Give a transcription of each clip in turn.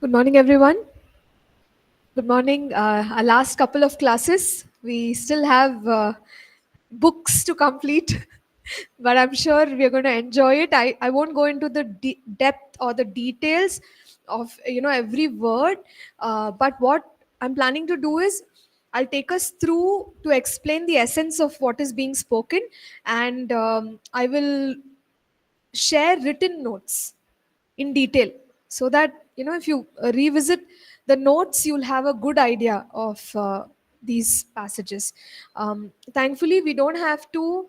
Good morning, everyone. Good morning. Our last couple of classes, we still have books to complete, but I'm sure we're going to enjoy it. I won't go into the depth or the details of every word, but what I'm planning to do is I'll take us through to explain the essence of what is being spoken, and I will share written notes in detail so that if you revisit the notes you'll have a good idea of these passages. Thankfully we don't have to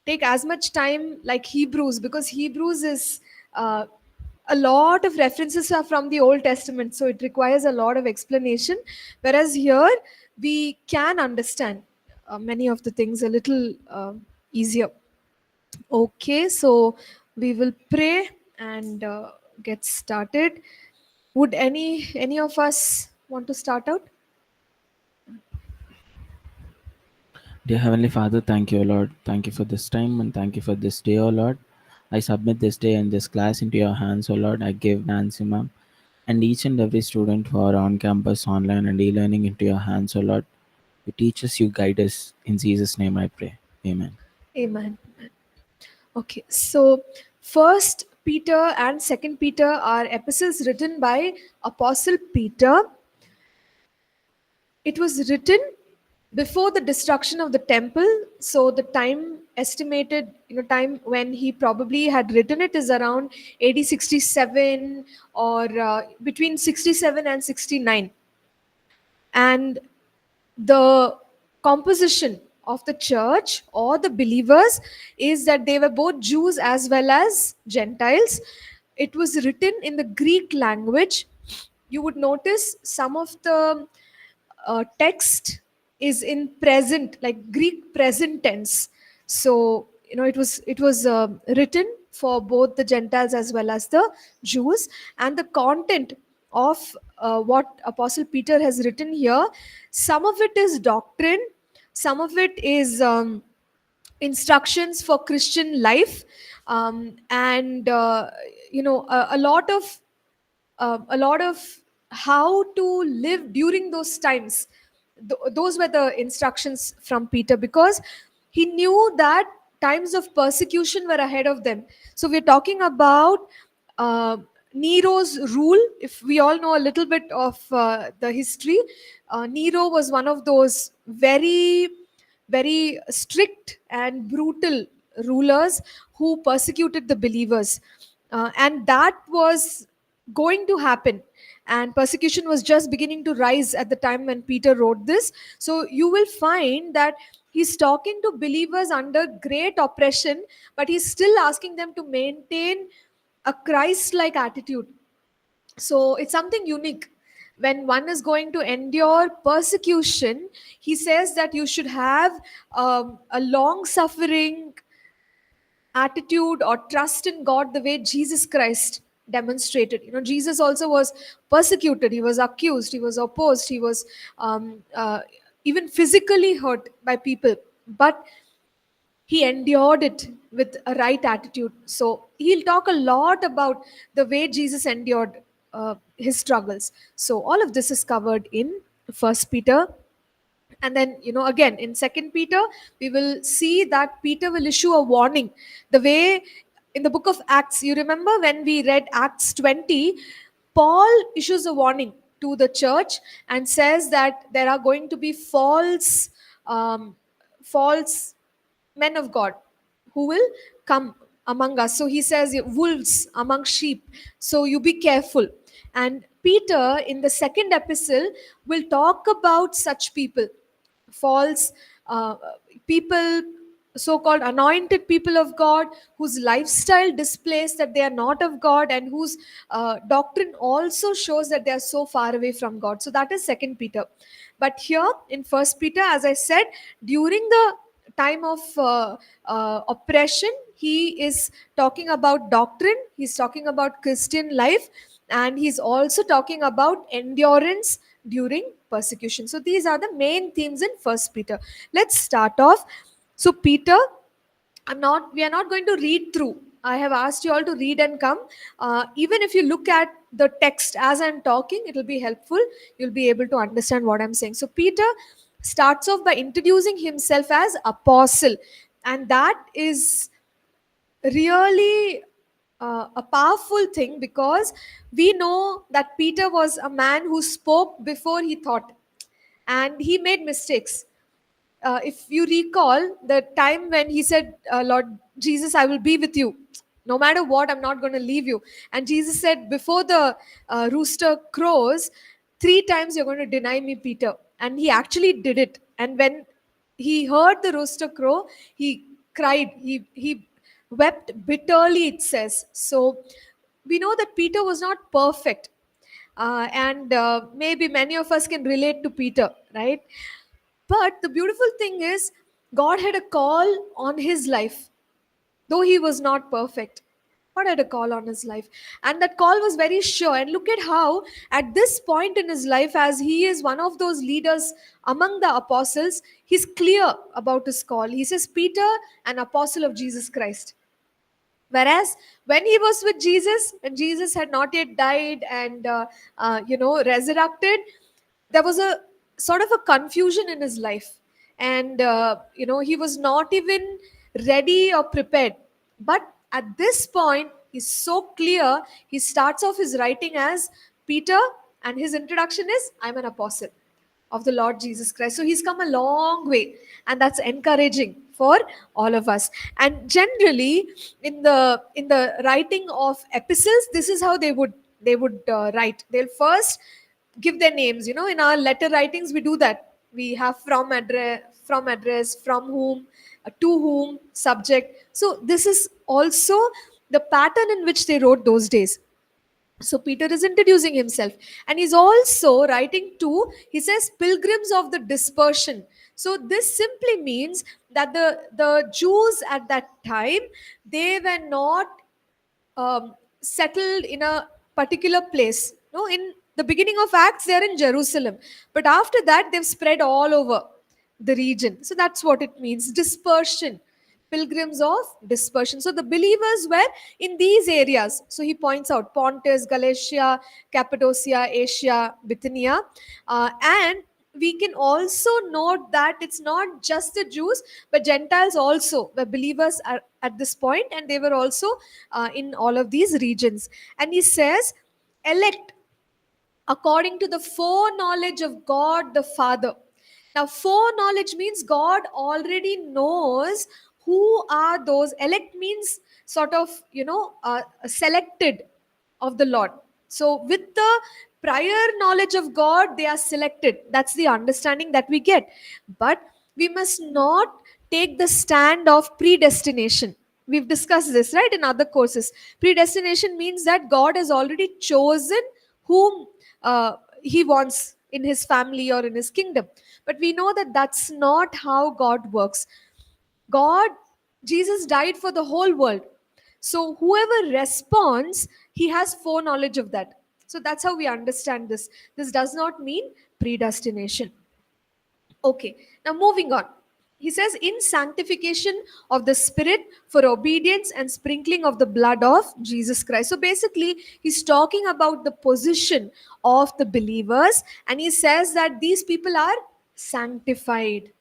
take as much time like Hebrews, because Hebrews is a lot of references are from the Old Testament, so it requires a lot of explanation, whereas here we can understand many of the things a little easier. Okay, so we will pray and get started. Would any of us want to start out? Dear Heavenly Father, thank you, O Lord. Thank you for this time and thank you for this day, O Lord. I submit this day and this class into your hands, O Lord. I give Nancy, ma'am, and each and every student who are on campus, online, and e learning into your hands, O Lord. You teach us, you guide us. In Jesus' name I pray. Amen. Amen. Okay, so First Peter and Second Peter are epistles written by Apostle Peter. It was written before the destruction of the temple, so the time estimated, time when he probably had written it is around AD 67 or between 67 and 69. And the composition of the church or the believers is that they were both Jews as well as Gentiles. It was written in the Greek language. You would notice some of the text is in present, like Greek present tense. So it was written for both the Gentiles as well as the Jews. And the content of what Apostle Peter has written here, some of it is doctrine, some of it is instructions for Christian life, and a lot of how to live during those times. Those were the instructions from Peter, because he knew that times of persecution were ahead of them. So we're talking about uh, Nero's rule. If we all know a little bit of the history, Nero was one of those very, very strict and brutal rulers who persecuted the believers. And that was going to happen. And persecution was just beginning to rise at the time when Peter wrote this. So you will find that he's talking to believers under great oppression, but he's still asking them to maintain a Christ like attitude. So it's something unique. When one is going to endure persecution, he says that you should have a long suffering attitude or trust in God the way Jesus Christ demonstrated. Jesus also was persecuted, he was accused, he was opposed, he was even physically hurt by people, but he endured it with a right attitude. So he'll talk a lot about the way Jesus endured his struggles. So all of this is covered in First Peter. And then again in Second Peter we will see that Peter will issue a warning, the way in the book of Acts. You remember when we read Acts 20, Paul issues a warning to the church and says that there are going to be false men of God who will come among us. So he says, wolves among sheep. So you be careful. And Peter, in the second epistle, will talk about such people, false people, so called anointed people of God, whose lifestyle displays that they are not of God, and whose doctrine also shows that they are so far away from God. So that is Second Peter. But here in First Peter, as I said, during the time of oppression, he is talking about doctrine, he's talking about Christian life, and he's also talking about endurance during persecution. So these are the main themes in First Peter. Let's start off. So Peter, we are not going to read through I have asked you all to read and come. Even if you look at the text as I'm talking, it will be helpful. You'll be able to understand what I'm saying. So, Peter starts off by introducing himself as apostle, and that is really a powerful thing, because we know that Peter was a man who spoke before he thought, and he made mistakes. If you recall the time when he said, Lord Jesus, I will be with you. No matter what, I'm not going to leave you. And Jesus said, before the rooster crows, 3 times you're going to deny me, Peter. And he actually did it. And when he heard the rooster crow, he cried. He wept bitterly, it says. So we know that Peter was not perfect. And maybe many of us can relate to Peter, right? But the beautiful thing is, God had a call on his life, though he was not perfect. God had a call on his life, and that call was very sure. And look at how, at this point in his life, as he is one of those leaders among the apostles, he's clear about his call. He says, Peter, an apostle of Jesus Christ. Whereas when he was with Jesus, when Jesus had not yet died and resurrected, there was a sort of a confusion in his life, and he was not even ready or prepared. But at this point, he's so clear. He starts off his writing as Peter, and his introduction is, I'm an apostle of the Lord Jesus Christ. So he's come a long way, and that's encouraging for all of us. And generally, in the writing of epistles, this is how they would write. They'll first give their names. In our letter writings, we do that. We have from address, from whom, to whom, subject. So this is also the pattern in which they wrote those days. So Peter is introducing himself, and he's also writing to, he says, pilgrims of the dispersion. So this simply means that the Jews at that time, they were not settled in a particular place. No, in the beginning of Acts, they're in Jerusalem, but after that, they've spread all over the region. So that's what it means, dispersion, pilgrims of dispersion. So the believers were in these areas. So he points out Pontus, Galatia, Cappadocia, Asia, Bithynia, and we can also note that it's not just the Jews, but Gentiles also were believers at this point, and they were also in all of these regions. And he says, elect according to the foreknowledge of God the Father. Now, foreknowledge means God already knows who are those. Elect means sort of, selected of the Lord. So, with the prior knowledge of God, they are selected. That's the understanding that we get. But we must not take the stand of predestination. We've discussed this, right, in other courses. Predestination means that God has already chosen whom he wants in his family or in his kingdom. But we know that that's not how God works. God, Jesus died for the whole world. So whoever responds, he has foreknowledge of that. So that's how we understand this. This does not mean predestination. Okay, now moving on. He says, in sanctification of the Spirit for obedience and sprinkling of the blood of Jesus Christ. So basically, he's talking about the position of the believers, and he says that these people are sanctified.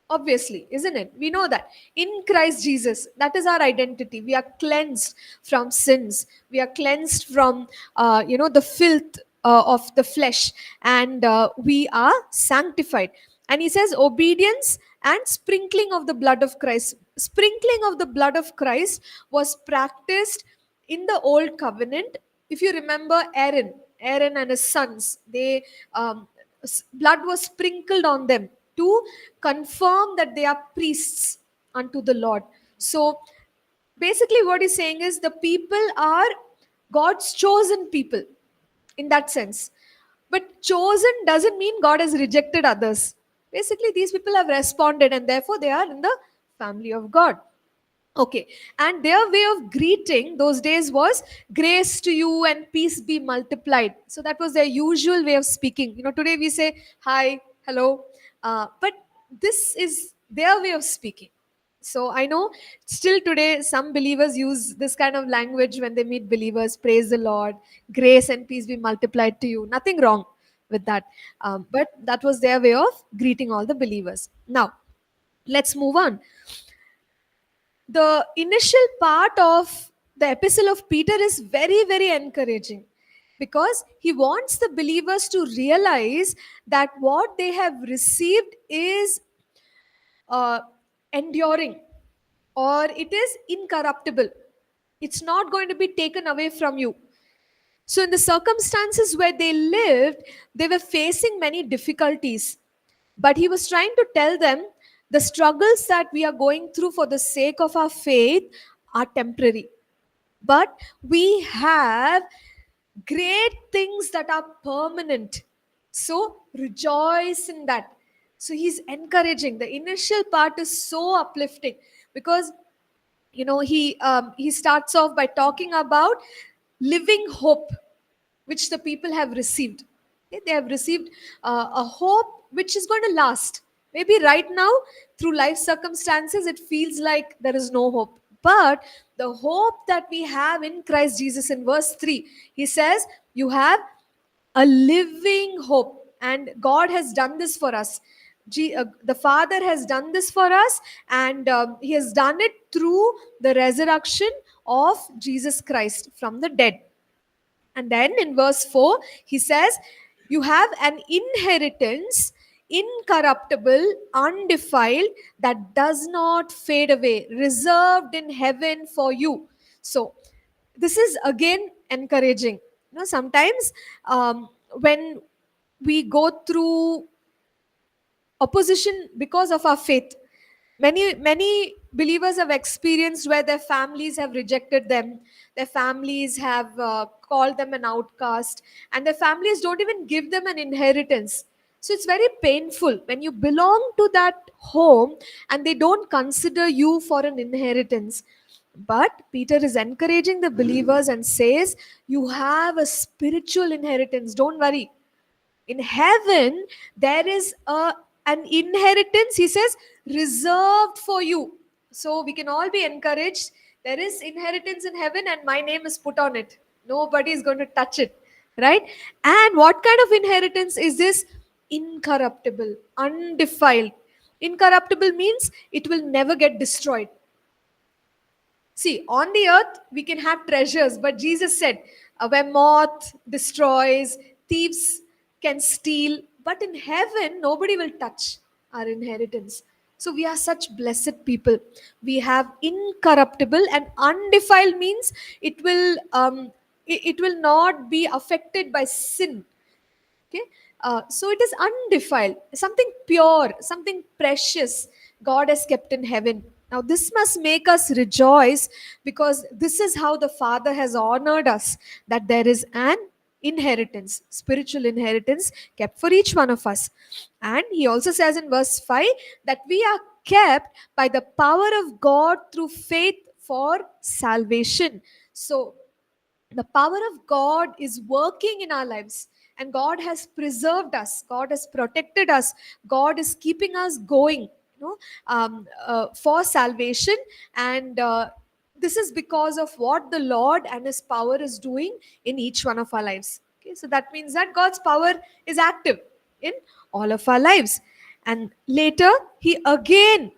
Obviously, isn't it? We know that in Christ Jesus, that is our identity. We are cleansed from sins. We are cleansed from, the filth of the flesh, and we are sanctified. And he says, obedience and sprinkling of the blood of Christ. Sprinkling of the blood of Christ was practiced in the old covenant. If you remember Aaron and his sons, blood was sprinkled on them to confirm that they are priests unto the Lord. So basically, what he's saying is the people are God's chosen people in that sense. But chosen doesn't mean God has rejected others. Basically, these people have responded, and therefore they are in the family of God. Okay, and their way of greeting those days was grace to you and peace be multiplied. So that was their usual way of speaking. Today we say hi, hello, but this is their way of speaking. So I know still today some believers use this kind of language when they meet believers. Praise the Lord, grace and peace be multiplied to you. Nothing wrong with that. But that was their way of greeting all the believers. Now, let's move on. The initial part of the epistle of Peter is very, very encouraging, because he wants the believers to realize that what they have received is uh, enduring, or it is incorruptible. It's not going to be taken away from you. So, in the circumstances where they lived, they were facing many difficulties. But he was trying to tell them the struggles that we are going through for the sake of our faith are temporary. But we have great things that are permanent. So rejoice in that. So he's encouraging. The initial part is so uplifting, because he starts off by talking about living hope which the people have received. Okay, they have received a hope which is going to last. Maybe right now, through life circumstances, it feels like there is no hope. But the hope that we have in Christ Jesus, in verse 3, he says, you have a living hope. And God has done this for us. The Father has done this for us, and He has done it through the resurrection of Jesus Christ from the dead. And then in verse 4, he says, you have an inheritance, incorruptible, undefiled, that does not fade away, reserved in heaven for you. So, this is again encouraging. Sometimes when we go through opposition because of our faith, many believers have experienced where their families have rejected them, their families have called them an outcast, and their families don't even give them an inheritance. So it's very painful when you belong to that home and they don't consider you for an inheritance. But Peter is encouraging the believers and says, you have a spiritual inheritance, don't worry. In heaven there is an inheritance, he says, reserved for you. So we can all be encouraged. There is inheritance in heaven, and my name is put on it. Nobody is going to touch it, right? And what kind of inheritance is this? Incorruptible, undefiled. Incorruptible means it will never get destroyed. See, on the earth, we can have treasures, but Jesus said, where moth destroys, thieves can steal, but in heaven, nobody will touch our inheritance. So we are such blessed people. We have incorruptible, and undefiled means it will not be affected by sin. Okay, so it is undefiled, something pure, something precious God has kept in heaven. Now this must make us rejoice, because this is how the Father has honored us, that there is an inheritance, spiritual inheritance kept for each one of us. And he also says in verse 5 that we are kept by the power of God through faith for salvation. So the power of God is working in our lives, and God has preserved us, God has protected us, God is keeping us going, for salvation. And this is because of what the Lord and his power is doing in each one of our lives. Okay, so that means that God's power is active in all of our lives. And later he again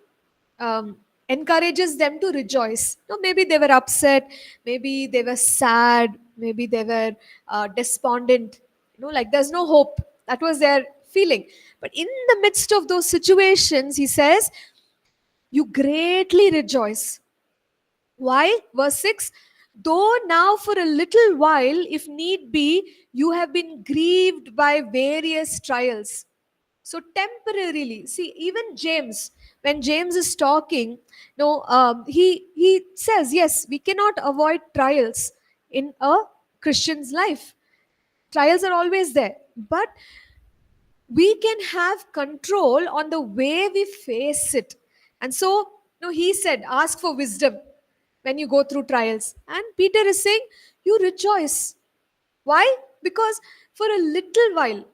encourages them to rejoice. Maybe they were upset, maybe they were sad, maybe they were despondent, like there's no hope. That was their feeling. But in the midst of those situations, he says, you greatly rejoice. Why? Verse 6, though now for a little while, if need be, you have been grieved by various trials. So temporarily, see, even James, when James is talking, he says, yes, we cannot avoid trials in a Christian's life. Trials are always there, but we can have control on the way we face it. And so, he said, ask for wisdom when you go through trials. And Peter is saying, you rejoice. Why? Because for a little while,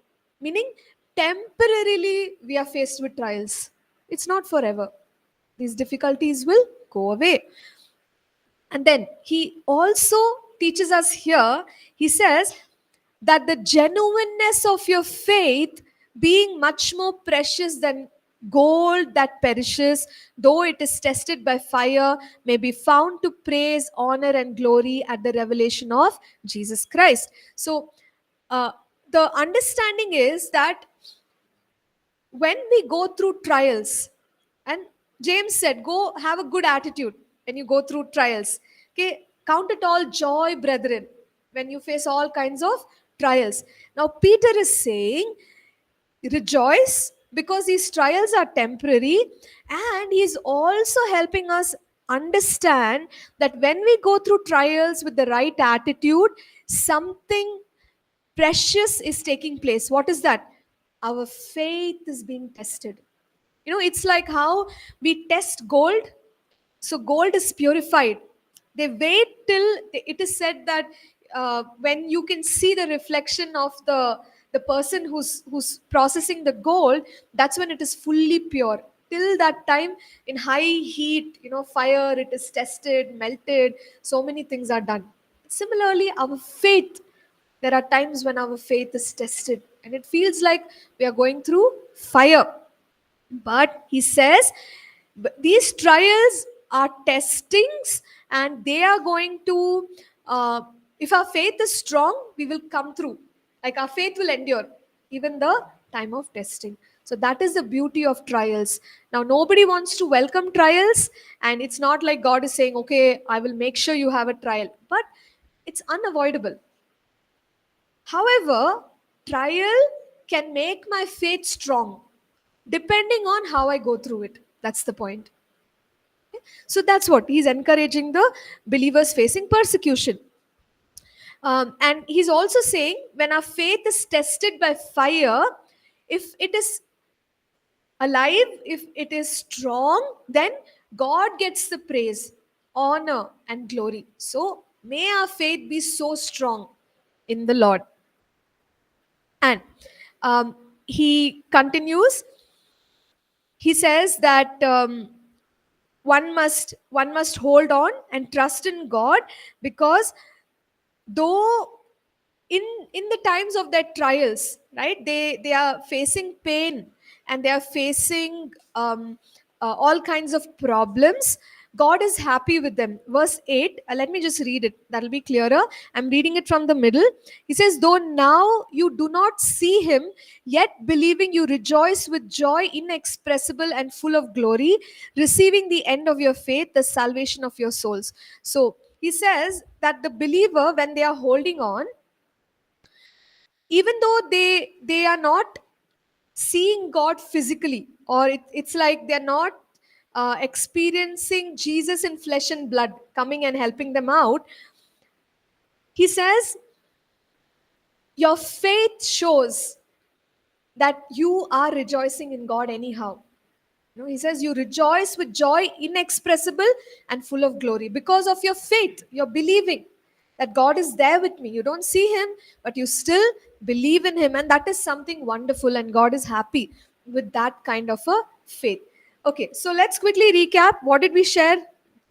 meaning temporarily, we are faced with trials. It's not forever. These difficulties will go away. And then he also teaches us here, he says that the genuineness of your faith, being much more precious than gold that perishes, though it is tested by fire, may be found to praise, honor, and glory at the revelation of Jesus Christ. So, uh, the understanding is that when we go through trials, and James said, go have a good attitude when you go through trials. Okay, count it all joy, brethren, when you face all kinds of trials. Now, Peter is saying, rejoice because these trials are temporary, and he's also helping us understand that when we go through trials with the right attitude, something precious is taking place. What is that? Our faith is being tested. It's like how we test gold. So gold is purified. They wait till it is said that when you can see the reflection of the person who's processing the gold, that's when it is fully pure. Till that time, in high heat, fire, it is tested, melted, so many things are done. Similarly, our faith, there are times when our faith is tested and it feels like we are going through fire. But he says these trials are testings, and they are going to, if our faith is strong, we will come through. Like our faith will endure even the time of testing. So that is the beauty of trials. Now, nobody wants to welcome trials, and it's not like God is saying, okay, I will make sure you have a trial, but it's unavoidable. However, trial can make my faith strong depending on how I go through it. That's the point. So that's what he's encouraging the believers facing persecution. And he's also saying when our faith is tested by fire, if it is alive, if it is strong, then God gets the praise, honor, and glory. So may our faith be so strong in the Lord. And he continues, he says that one must hold on and trust in God, because though in in the times of their trials, right, they are facing pain, and they are facing all kinds of problems, God is happy with them. Verse 8, let me just read it, that'll be clearer. I'm reading it from the middle. He says, though now you do not see him, yet believing you rejoice with joy inexpressible and full of glory, receiving the end of your faith, the salvation of your souls. So he says that the believer, when they are holding on, even though they are not seeing God physically, or it's like they're not experiencing Jesus in flesh and blood coming and helping them out, he says your faith shows that you are rejoicing in God anyhow. He says you rejoice with joy inexpressible and full of glory because of your faith. You're believing that God is there with me. You don't see him, but you still believe in him, and that is something wonderful, and God is happy with that kind of a faith. Okay, so let's quickly recap. What did we share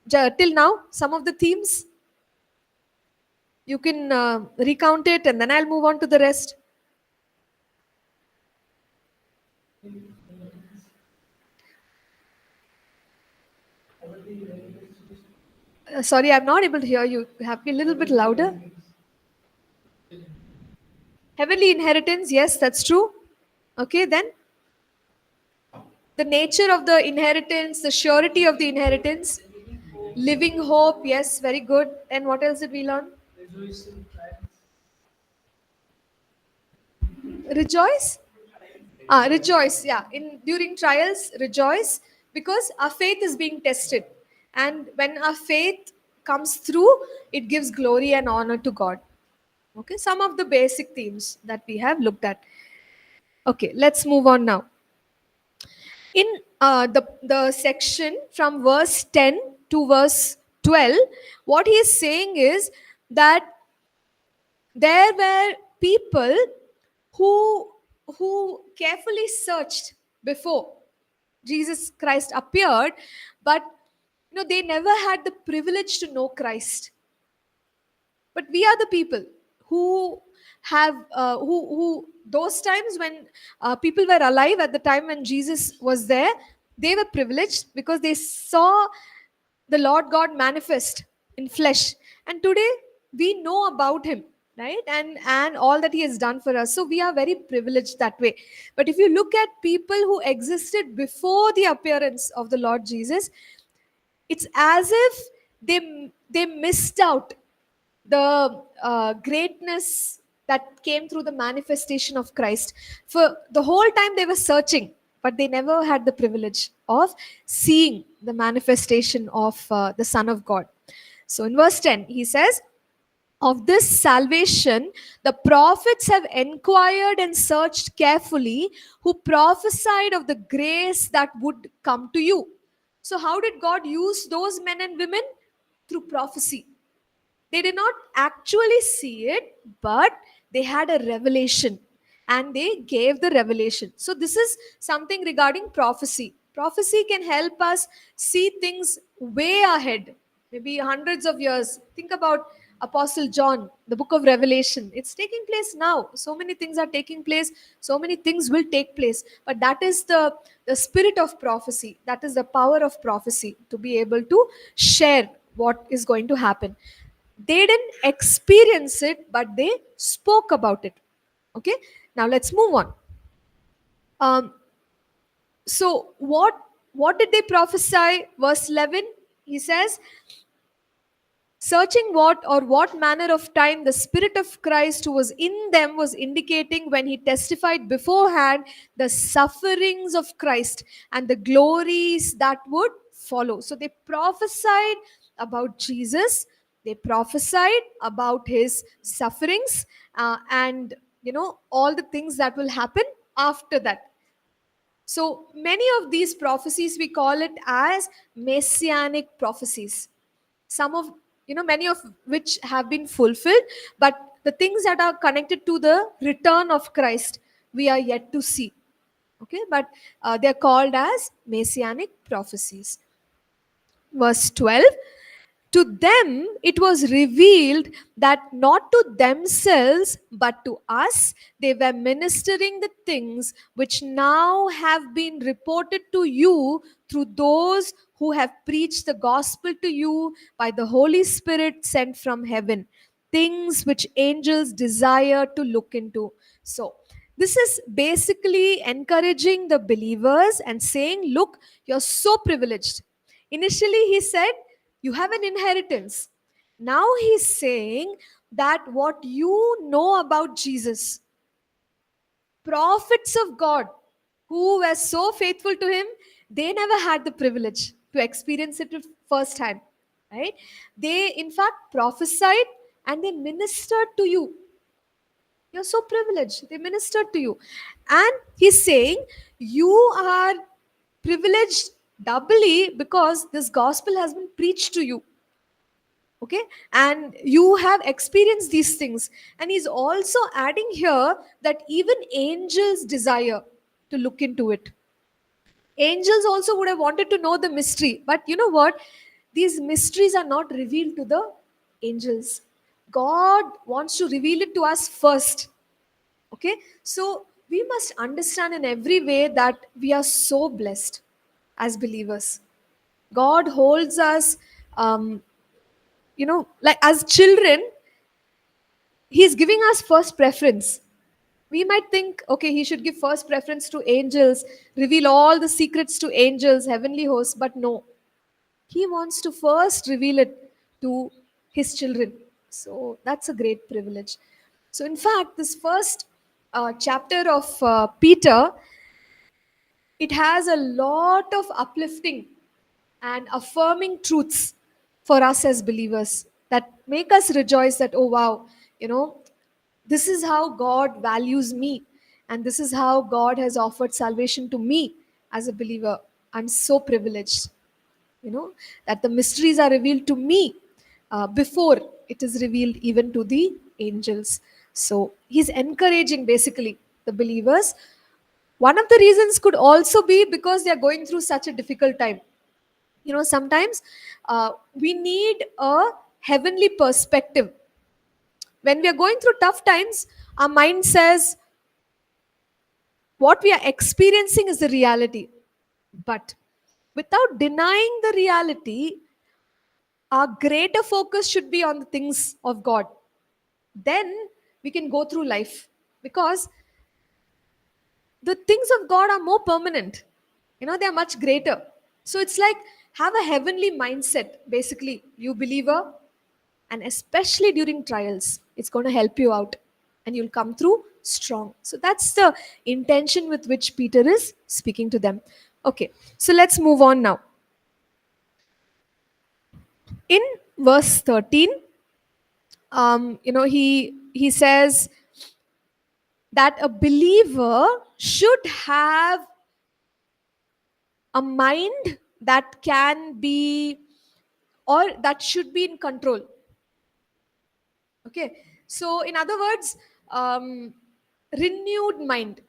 till now? Some of the themes. You can recount it, and then I'll move on to the rest. Sorry, I'm not able to hear you. You have to be a little bit louder. Heavenly inheritance, yes, that's true. Okay, then the nature of the inheritance, the surety of the inheritance, living hope, yes, very good. And what else did we learn? Rejoice. Rejoice, yeah. In during trials, rejoice because our faith is being tested, and when our faith comes through, it gives glory and honor to God. Okay, some of the basic themes that we have looked at. Okay, let's move on now. In the section from verse 10 to verse 12, what he is saying is that there were people who carefully searched before, Jesus Christ appeared, but they never had the privilege to know Christ. But we are the people who have who those times when people were alive at the time when Jesus was there, they were privileged because they saw the Lord God manifest in flesh. And today we know about him, right? And all that he has done for us. So we are very privileged that way. But if you look at people who existed before the appearance of the Lord Jesus, it's as if they missed out the greatness that came through the manifestation of Christ. For the whole time they were searching, but they never had the privilege of seeing the manifestation of the Son of God. So in verse 10, he says, of this salvation, the prophets have inquired and searched carefully, who prophesied of the grace that would come to you. So, how did God use those men and women? Through prophecy. They did not actually see it, but they had a revelation and they gave the revelation. So, this is something regarding prophecy. Prophecy can help us see things way ahead, maybe hundreds of years. Think about Apostle John, the book of Revelation. It's taking place now. So many things are taking place, so many things will take place. But that is the spirit of prophecy, that is the power of prophecy to be able to share what is going to happen. They didn't experience it, but they spoke about it. Okay, now let's move on. um, so what did they prophesy? Verse 11, he says, searching what manner of time the Spirit of Christ who was in them was indicating when he testified beforehand the sufferings of Christ and the glories that would follow. So they prophesied about Jesus, they prophesied about his sufferings, and all the things that will happen after that. So many of these prophecies, we call it as messianic prophecies. Some of, many of which have been fulfilled, but the things that are connected to the return of Christ, we are yet to see. Okay, but they're called as messianic prophecies. Verse 12, to them it was revealed that not to themselves but to us they were ministering the things which now have been reported to you through those who have preached the gospel to you by the Holy Spirit sent from heaven, things which angels desire to look into. So this is basically encouraging the believers and saying, look, you're so privileged. Initially he said you have an inheritance. Now he's saying that what you know about Jesus, prophets of God who were so faithful to him, they never had the privilege to experience it firsthand. Right? They, in fact, prophesied and they ministered to you. You're so privileged. They ministered to you. And he's saying you are privileged doubly because this gospel has been preached to you. Okay, and you have experienced these things. And he's also adding here that even angels desire to look into it. Angels also would have wanted to know the mystery, but you know what, these mysteries are not revealed to the angels. God wants to reveal it to us first. Okay, so we must understand in every way that we are so blessed as believers. God holds us, like as children, he's giving us first preference. We might think, okay, he should give first preference to angels, reveal all the secrets to angels, heavenly hosts, but no. He wants to first reveal it to his children. So that's a great privilege. So, in fact, this first chapter of Peter, it has a lot of uplifting and affirming truths for us as believers that make us rejoice that, oh wow, you know, this is how God values me, and this is how God has offered salvation to me as a believer. I'm so privileged, that the mysteries are revealed to me before it is revealed even to the angels. So he's encouraging basically the believers One of the reasons could also be because they are going through such a difficult time. Sometimes we need a heavenly perspective. When we are going through tough times, our mind says what we are experiencing is the reality. But without denying the reality, our greater focus should be on the things of God. Then we can go through life, because the things of God are more permanent. They are much greater. So it's like, have a heavenly mindset, basically, you believer, and especially during trials, it's going to help you out and you'll come through strong. So that's the intention with which Peter is speaking to them. Okay, so let's move on now. In verse 13, he says that a believer should have a mind that can be, or that should be in control. Okay, so in other words, renewed mind,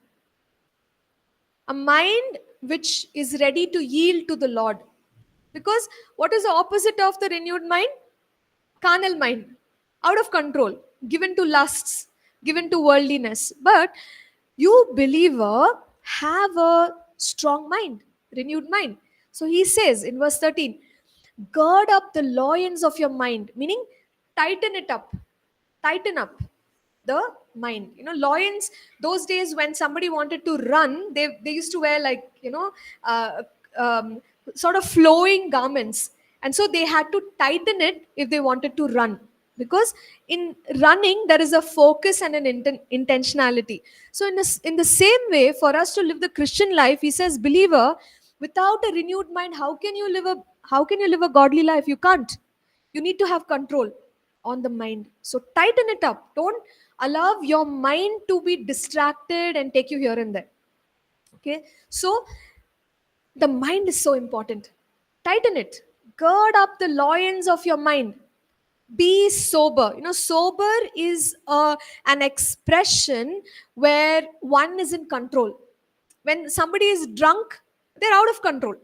a mind which is ready to yield to the Lord. Because what is the opposite of the renewed mind? Carnal mind, out of control, given to lusts, given to worldliness. But you, believer, have a strong mind, renewed mind. So he says in verse 13, gird up the loins of your mind, meaning tighten it up, tighten up the mind. Loins, those days when somebody wanted to run, they used to wear, like, uh, um, sort of flowing garments, and so they had to tighten it if they wanted to run, because in running there is a focus and an intentionality. So in the same way, for us to live the Christian life, he says, believer, without a renewed mind, how can you live a godly life? You can't. You need to have control on the mind. So tighten it up. Don't allow your mind to be distracted and take you here and there. Okay. So the mind is so important. Tighten it. Gird up the loins of your mind. Be sober. Sober is an expression where one is in control. When somebody is drunk, they're out of control,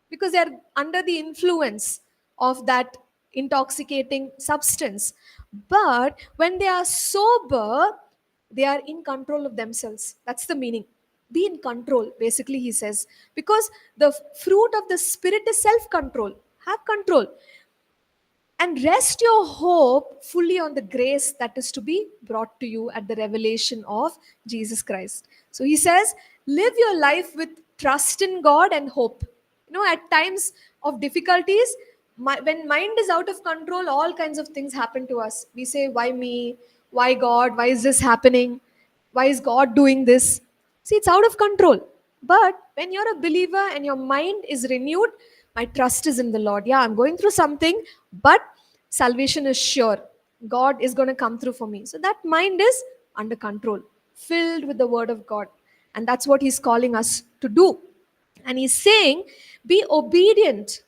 because they're under the influence of that intoxicating substance. But when they are sober, they are in control of themselves. That's the meaning. Be in control, basically, he says, because the fruit of the Spirit is self control. Have control and rest your hope fully on the grace that is to be brought to you at the revelation of Jesus Christ. So he says, live your life with trust in God and hope. At times of difficulties, when mind is out of control, all kinds of things happen to us. We say, why me? Why God? Why is this happening? Why is God doing this? See, it's out of control. But when you're a believer and your mind is renewed, my trust is in the Lord. Yeah, I'm going through something, but salvation is sure. God is going to come through for me. So that mind is under control, filled with the word of God. And that's what he's calling us to do. And he's saying, be obedient.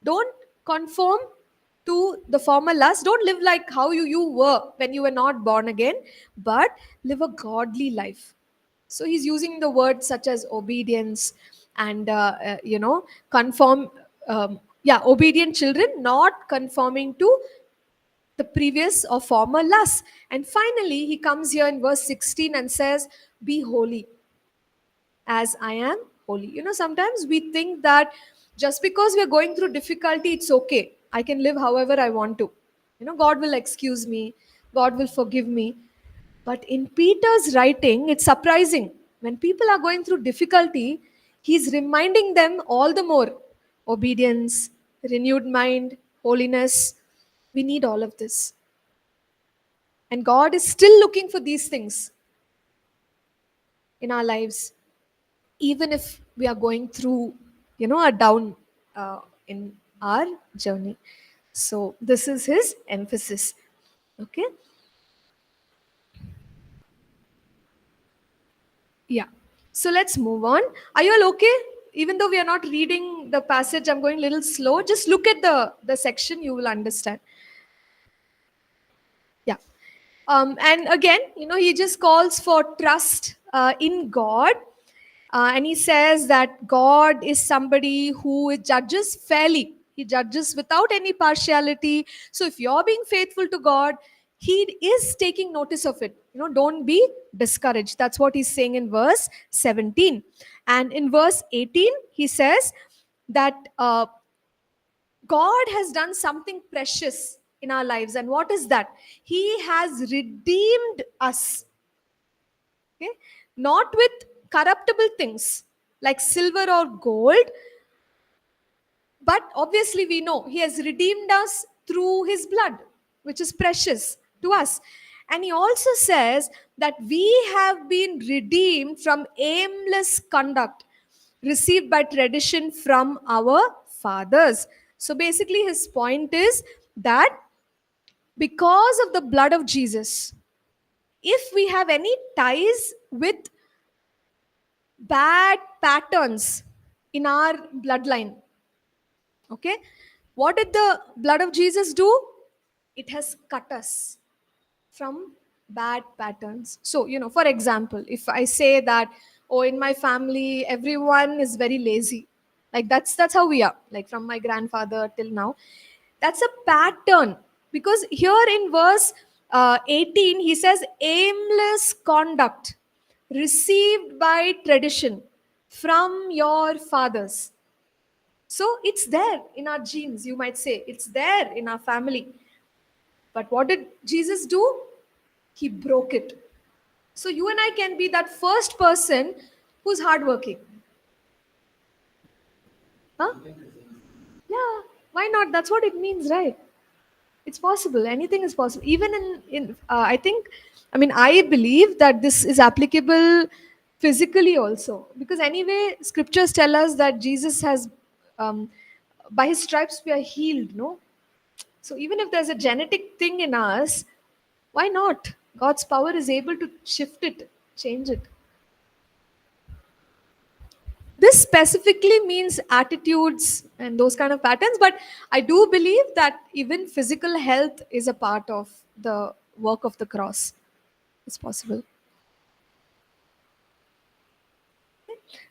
Don't conform to the former lust. Don't live like how you were when you were not born again, but live a godly life. So he's using the words such as obedience and, conform. Yeah, obedient children, not conforming to the previous or former lusts. And finally, he comes here in verse 16 and says, be holy as I am holy. Sometimes we think that just because we're going through difficulty, it's okay. I can live however I want to. God will excuse me, God will forgive me. But in Peter's writing, it's surprising. When people are going through difficulty, he's reminding them all the more obedience, renewed mind, holiness. We need all of this. And God is still looking for these things in our lives, even if we are going through, a down in our journey. So this is his emphasis. Okay. Yeah. So let's move on. Are you all okay? Even though we are not reading the passage, I'm going a little slow. Just look at the section, you will understand. Yeah. And again, he just calls for trust in God. And he says that God is somebody who judges fairly. He judges without any partiality. So if you're being faithful to God, he is taking notice of it. Don't be discouraged. That's what he's saying in verse 17. And in verse 18, he says that God has done something precious in our lives. And what is that? He has redeemed us. Okay? Not with corruptible things like silver or gold, but obviously we know He has redeemed us through His blood, which is precious to us. And He also says that we have been redeemed from aimless conduct received by tradition from our fathers. So basically, his point is that because of the blood of Jesus, if we have any ties with bad patterns in our bloodline, okay, what did the blood of Jesus do? It has cut us from bad patterns. So, for example, if I say that, oh, in my family everyone is very lazy, like that's how we are, like from my grandfather till now, that's a pattern. Because here in verse 18 he says aimless conduct received by tradition from your fathers. So it's there in our genes, you might say, it's there in our family. But what did Jesus do? He broke it. So you and I can be that first person who's hardworking. Huh? Yeah, why not? That's what it means, right? It's possible. Anything is possible. Even I think, I mean, I believe that this is applicable physically also. Because anyway, scriptures tell us that Jesus has, um, by his stripes we are healed, no? So even if there's a genetic thing in us, why not? God's power is able to shift it, change it. This specifically means attitudes and those kind of patterns, but I do believe that even physical health is a part of the work of the cross. It's possible.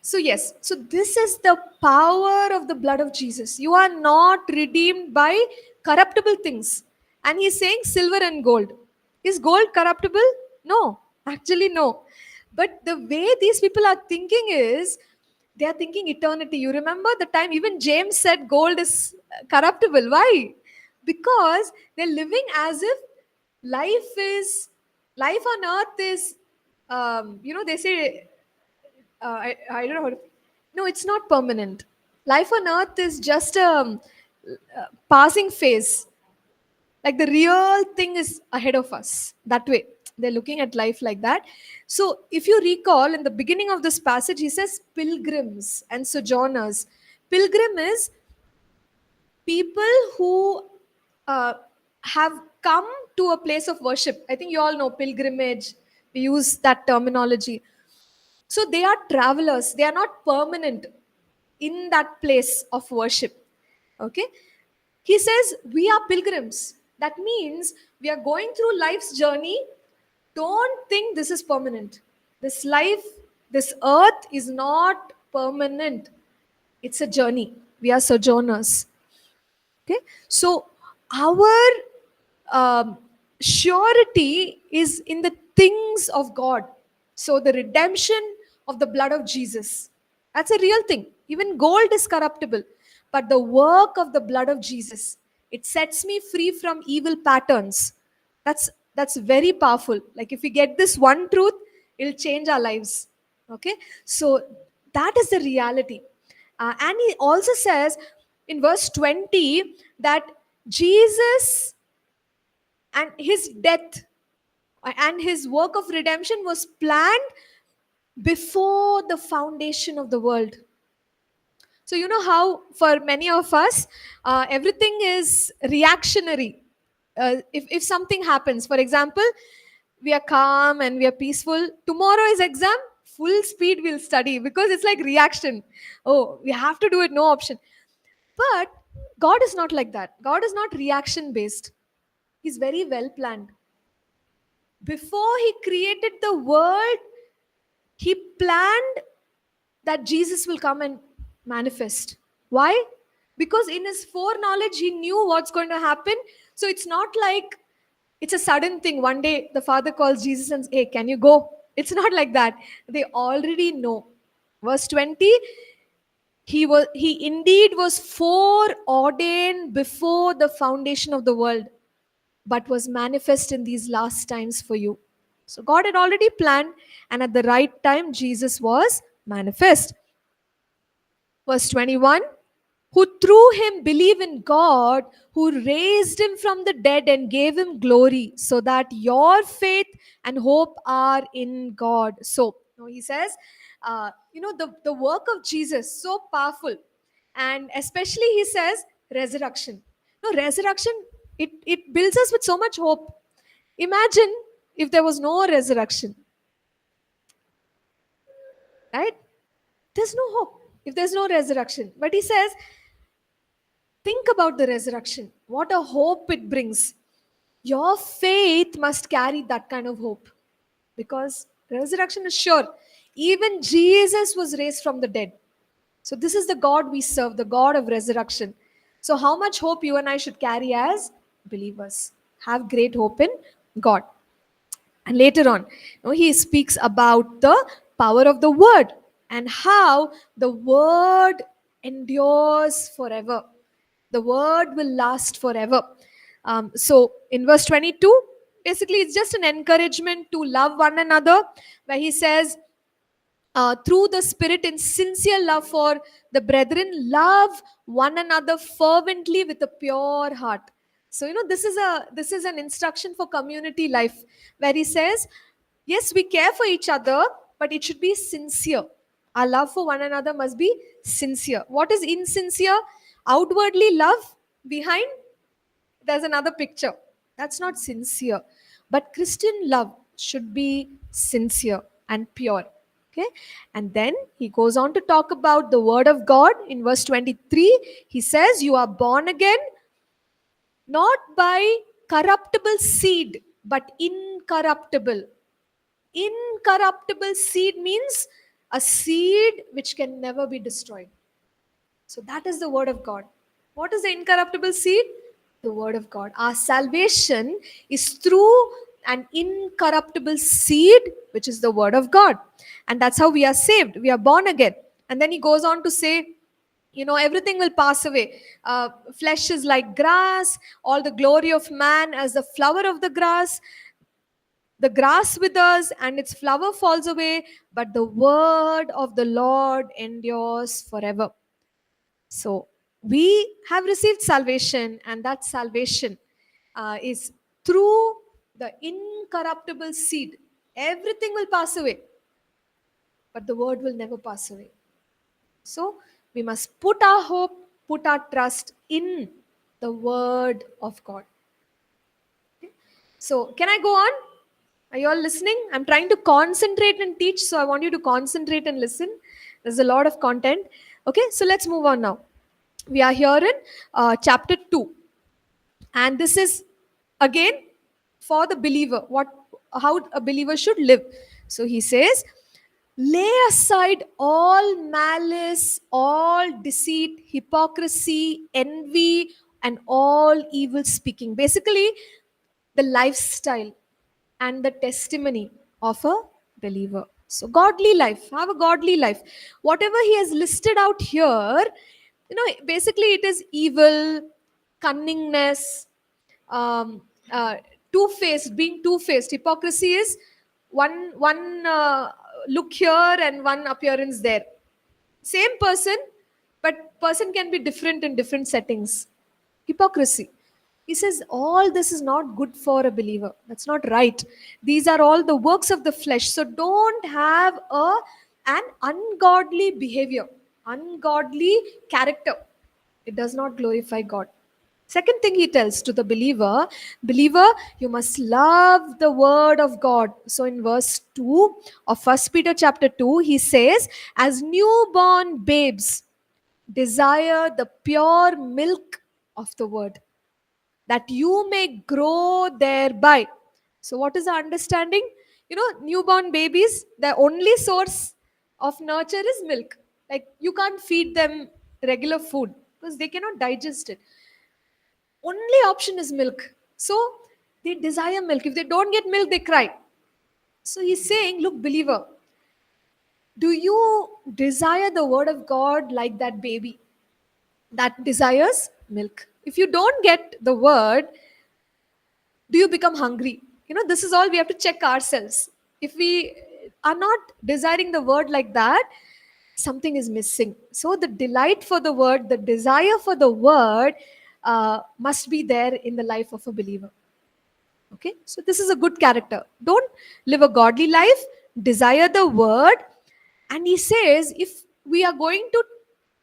So, yes, so this is the power of the blood of Jesus. You are not redeemed by corruptible things. And he's saying silver and gold. Is gold corruptible? No, actually, no. But the way these people are thinking is they are thinking eternity. You remember the time even James said gold is corruptible. Why? Because they're living as if life is, life on earth is, they say I don't know how to. No, it's not permanent. Life on earth is just a passing phase. Like the real thing is ahead of us. That way. They're looking at life like that. So, if you recall, in the beginning of this passage, he says pilgrims and sojourners. Pilgrim is people who uh, have come to a place of worship. I think you all know pilgrimage. We use that terminology. So they are travelers, they are not permanent in that place of worship. Okay? He says, we are pilgrims. That means we are going through life's journey. Don't think this is permanent. This life, this earth is not permanent. It's a journey. We are sojourners. Okay, so our um, surety is in the things of God. So the redemption of the blood of Jesus, that's a real thing. Even gold is corruptible, but the work of the blood of Jesus, it sets me free from evil patterns. That's very powerful. Like if we get this one truth, it'll change our lives. Okay, so that is the reality. And he also says in verse 20 that Jesus and his death and his work of redemption was planned before the foundation of the world. So, you know how for many of us, everything is reactionary. If something happens, for example, we are calm and we are peaceful. Tomorrow is exam, full speed we'll study because it's like reaction. Oh, we have to do it, no option. But God is not like that. God is not reaction based. He's very well planned. Before He created the world, He planned that Jesus will come and manifest. Why? Because in his foreknowledge, he knew what's going to happen. So it's not like it's a sudden thing. One day the Father calls Jesus and says, hey, can you go? It's not like that. They already know. Verse 20, he indeed was foreordained before the foundation of the world, but was manifest in these last times for you. So God had already planned, and at the right time, Jesus was manifest. Verse 21, who through him believe in God, who raised him from the dead and gave him glory, so that your faith and hope are in God. So, he says, the work of Jesus, so powerful. And especially, he says, resurrection. No, resurrection, it builds us with so much hope. Imagine if there was no resurrection, right? There's no hope if there's no resurrection. But he says, think about the resurrection. What a hope it brings. Your faith must carry that kind of hope because resurrection is sure. Even Jesus was raised from the dead. So, this is the God we serve, the God of resurrection. So, how much hope you and I should carry as believers? Have great hope in God. And later on, he speaks about the power of the word and how the word endures forever. The word will last forever. So in verse 22, basically it's just an encouragement to love one another, where he says, through the Spirit in sincere love for the brethren, love one another fervently with a pure heart. So this is an instruction for community life, where he says, yes, we care for each other, but it should be sincere. Our love for one another must be sincere. What is insincere? Outwardly love, behind there's another picture. That's not sincere. But Christian love should be sincere and pure. Okay? And then he goes on to talk about the word of God in verse 23. He says, you are born again not by corruptible seed, but incorruptible. Incorruptible seed means a seed which can never be destroyed. So that is the word of God. What is the incorruptible seed? The word of God. Our salvation is through an incorruptible seed, which is the word of God. And that's how we are saved. We are born again. And then he goes on to say, everything will pass away. Flesh is like grass, all the glory of man as the flower of the grass. The grass withers and its flower falls away, but the word of the Lord endures forever. So we have received salvation, and that salvation is through the incorruptible seed. Everything will pass away, but the word will never pass away. So we must put our hope, put our trust in the word of God. Okay? So, can I go on? Are you all listening? I'm trying to concentrate and teach, so I want you to concentrate and listen. There's a lot of content. Okay, so let's move on now. We are here in chapter 2, and this is again for the believer, how a believer should live. So he says, lay aside all malice, all deceit, hypocrisy, envy, and all evil speaking. Basically, the lifestyle and the testimony of a believer. So, godly life, have a godly life. Whatever he has listed out here, basically it is evil, cunningness, um, uh, two-faced, being two-faced. Hypocrisy is one look here and one appearance there. Same person, but person can be different in different settings. Hypocrisy. He says all this is not good for a believer. That's not right. These are all the works of the flesh. So don't have an ungodly behavior, ungodly character. It does not glorify God. Second thing he tells to the believer, you must love the word of God. So in verse 2 of First Peter chapter 2, he says, as newborn babes, desire the pure milk of the word, that you may grow thereby. So what is the understanding? Newborn babies, the only source of nurture is milk. Like you can't feed them regular food because they cannot digest it. Only option is milk. So they desire milk. If they don't get milk, they cry. So he's saying, look, believer, do you desire the word of God like that baby that desires milk? If you don't get the word, do you become hungry? This is all we have to check ourselves. If we are not desiring the word like that, something is missing. So the delight for the word, the desire for the word must be there in the life of a believer. Okay, so this is a good character. Don't live a godly life, desire the word. And he says, if we are going to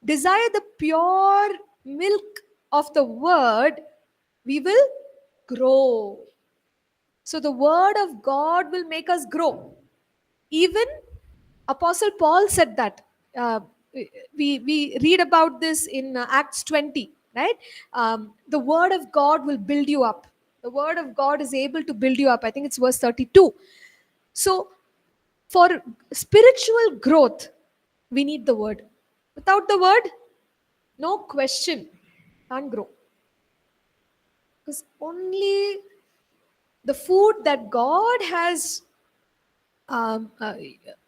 desire the pure milk of the word, we will grow. So the word of God will make us grow. Even Apostle Paul said that. Uh, we read about this in Acts 20, right? The word of God will build you up. The word of God is able to build you up. I think it's verse 32. So for spiritual growth, we need the word. Without the word, no question, can't grow. Because only the food that God has, um, uh,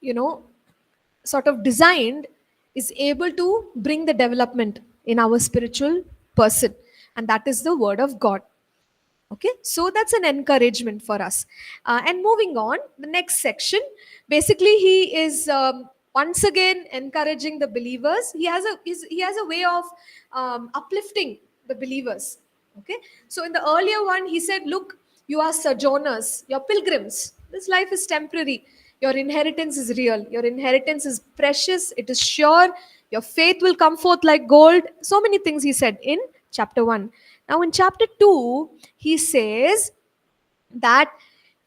you know, sort of designed is able to bring the development in our spiritual person. And that is the word of God. Okay, so that's an encouragement for us. And moving on, the next section, basically he is once again encouraging the believers. He has a way of uplifting the believers. Okay, so in the earlier one he said, look, you are sojourners, you're pilgrims. This life is temporary. Your inheritance is real, your inheritance is precious, it is sure, your faith will come forth like gold. So many things he said in chapter 1. Now, in chapter 2, he says that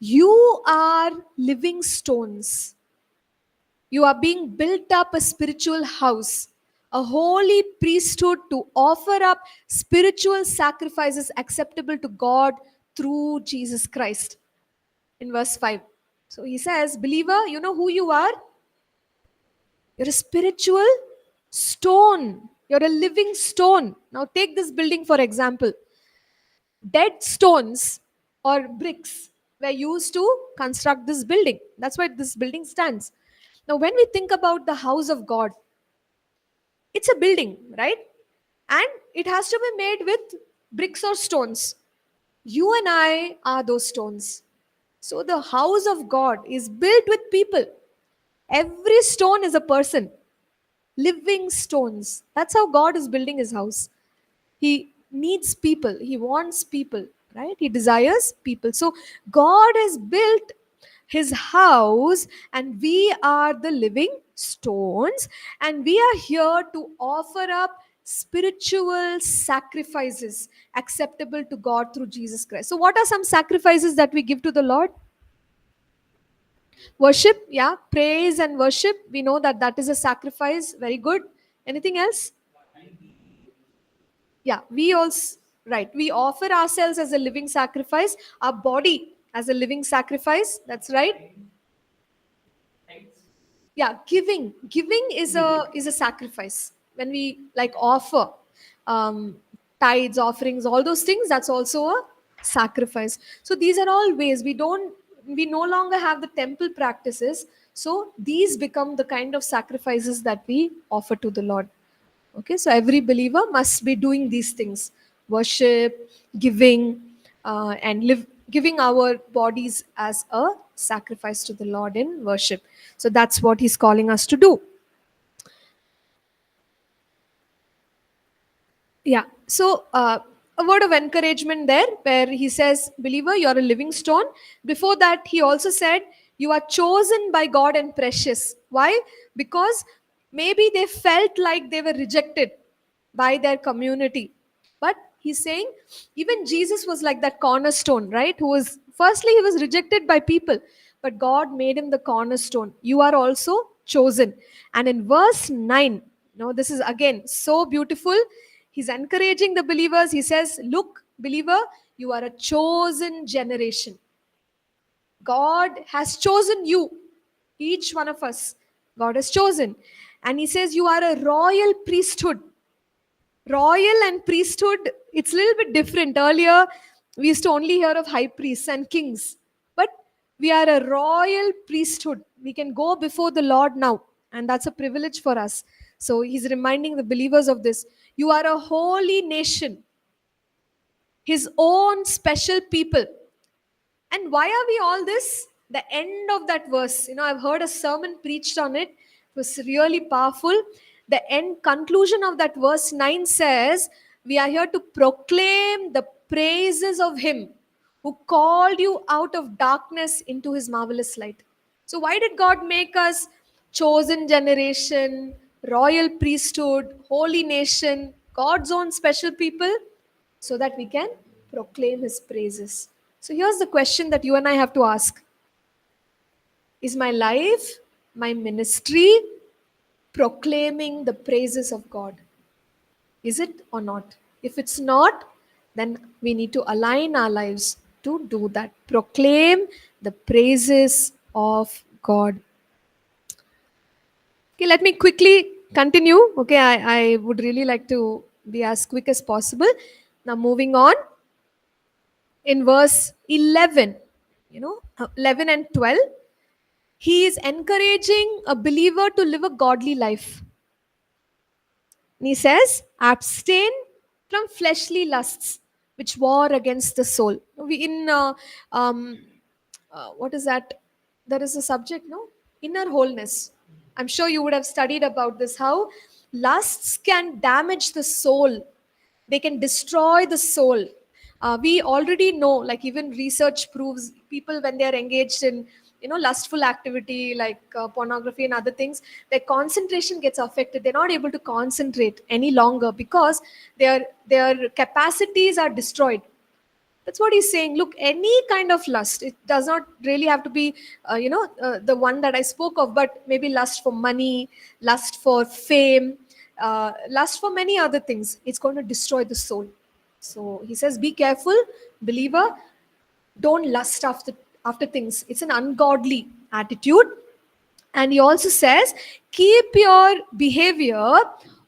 you are living stones. You are being built up a spiritual house, a holy priesthood to offer up spiritual sacrifices acceptable to God through Jesus Christ. In verse 5. So he says, believer, you know who you are? You're a spiritual stone. You're a living stone. Now, take this building for example. Dead stones or bricks were used to construct this building. That's why this building stands. Now, when we think about the house of God, it's a building, right? And it has to be made with bricks or stones. You and I are those stones. So, the house of God is built with people. Every stone is a person, living stones. That's how God is building his house. He needs people, he wants people, right? He desires people. So God has built his house and we are the living stones, and we are here to offer up spiritual sacrifices acceptable to God through Jesus Christ. So what are some sacrifices that we give to the Lord? Worship, yeah, praise and worship, we know that that is a sacrifice. Very good. Anything else? Yeah, we also, right, we offer ourselves as a living sacrifice, our body as a living sacrifice. That's right. Yeah, giving is a sacrifice. When we like offer um tithes, offerings, all those things, that's also a sacrifice. So these are all ways we no longer have the temple practices, so these become the kind of sacrifices that we offer to the Lord. Okay, so every believer must be doing these things: worship, giving, and live, giving our bodies as a sacrifice to the Lord in worship. So that's what He's calling us to do. Yeah. So a word of encouragement there, where he says, believer, you are a living stone. Before that, he also said, you are chosen by God and precious. Why? Because maybe they felt like they were rejected by their community. But he's saying, even Jesus was like that cornerstone, right? Who was, firstly, he was rejected by people, but God made him the cornerstone. You are also chosen. And in verse 9, no, this is again so beautiful. He's encouraging the believers. He says, look, believer, you are a chosen generation. God has chosen you, each one of us. God has chosen. And he says, you are a royal priesthood. Royal and priesthood, it's a little bit different. Earlier, we used to only hear of high priests and kings. But we are a royal priesthood. We can go before the Lord now. And that's a privilege for us. So he's reminding the believers of this. You are a holy nation, his own special people. And why are we all this? The end of that verse, I've heard a sermon preached on it. It was really powerful. The end conclusion of that verse 9 says, we are here to proclaim the praises of him who called you out of darkness into his marvelous light. So, why did God make us chosen generation, royal priesthood, holy nation, God's own special people? So that we can proclaim his praises. So here's the question that you and I have to ask. Is my life, my ministry, proclaiming the praises of God? Is it or not? If it's not, then we need to align our lives to do that. Proclaim the praises of God. Okay, let me quickly continue. Okay, I would really like to be as quick as possible. Now, moving on. In verse 11, 11 and 12, he is encouraging a believer to live a godly life. And he says, abstain from fleshly lusts which war against the soul. We in what is that? There is a subject, no? Inner wholeness. I'm sure you would have studied about this, how lusts can damage the soul. They can destroy the soul. We already know, like even research proves, people when they are engaged in lustful activity like pornography and other things, their concentration gets affected. They're not able to concentrate any longer because their capacities are destroyed. That's what he's saying. Look, any kind of lust, it does not really have to be the one that I spoke of, but maybe lust for money, lust for fame, lust for many other things. It's going to destroy the soul. So he says, be careful, believer. Don't lust after things. It's an ungodly attitude. And he also says, keep your behavior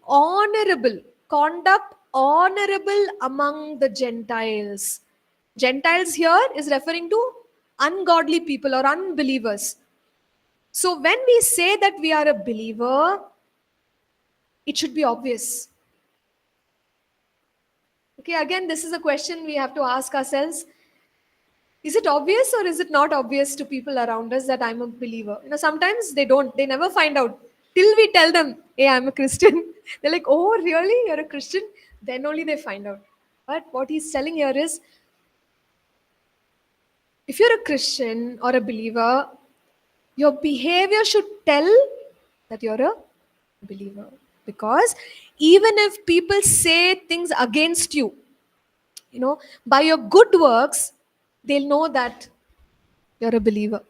honorable, conduct honorable among the Gentiles. Gentiles here is referring to ungodly people or unbelievers. So when we say that we are a believer, it should be obvious. Okay, again, this is a question we have to ask ourselves. Is it obvious or is it not obvious to people around us that I'm a believer? Sometimes they never find out till we tell them, hey, I'm a Christian. They're like, oh, really? You're a Christian? Then only they find out. But what he's telling here is, if you're a Christian or a believer, your behavior should tell that you're a believer. Because even if people say things against you, by your good works, they'll know that you're a believer.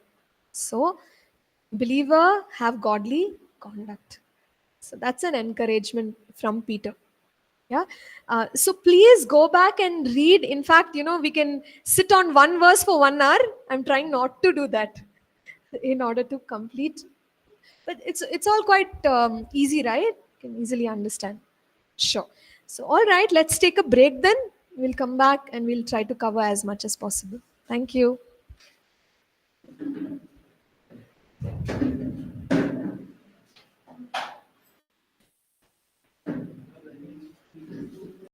So, believer, have godly conduct. So that's an encouragement from Peter. Yeah. So please go back and read. In fact, we can sit on one verse for 1 hour. I'm trying not to do that in order to complete. But it's all quite easy, right? You can easily understand. Sure. So all right, let's take a break then. We'll come back and we'll try to cover as much as possible. Thank you.